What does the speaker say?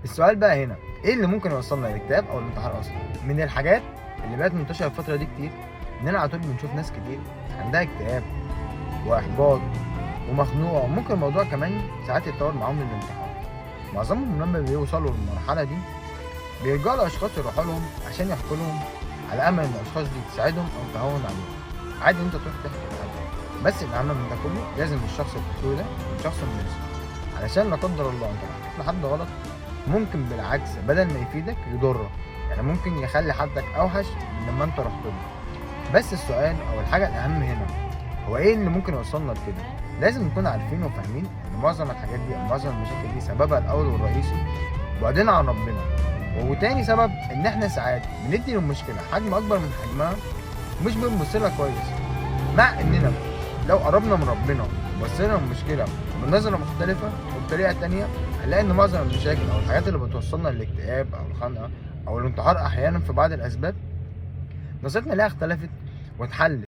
السؤال بقى هنا، ايه اللي ممكن يوصلنا للاكتئاب او الانتحار اصلا؟ من الحاجات اللي بقت منتشره الفتره دي كتير اننا على طول بنشوف ناس كتير عندها اكتئاب واحباط ومخنوقه، وممكن الموضوع كمان ساعات يتطور معاهم للانتحار. معظمهم لما بيوصلوا للمرحله دي بيلجأوا لاشخاص يروحوا لهم عشان يحكوا لهم، على امل ان الاشخاص دي تساعدهم او تهون عليهم. عادي ان انت تروح تحكي لحد، بس الاهم من ده كله لازم الشخص اللي بتحكي له ده يكون شخص مناسب، علشان لا قدر الله انت لو حكيت لحد غلط ممكن بالعكس بدل ما يفيدك يضرك، يعني ممكن يخلي حالتك اوحش من لما انت رحت له. بس السؤال او الحاجه الاهم هنا هو ايه اللي ممكن يوصلنا لكده؟ لازم نكون عارفين وفاهمين ان معظم الحاجات دي او معظم المشاكل دي سببها الاول والرئيسي بعدين عن ربنا، وتاني سبب ان احنا ساعات بندي للمشكله حجم اكبر من حجمها ومش بنبص لها كويس، مع اننا لو قربنا من ربنا وبصينا للمشكله بنظره مختلفه وبطريقه تانيه هنلاقي ان معظم المشاكل او الحاجات اللي بتوصلنا للاكتئاب او الخنقه او الانتحار احيانا في بعض الاسباب نظرتنا ليها اختلفت واتحلت.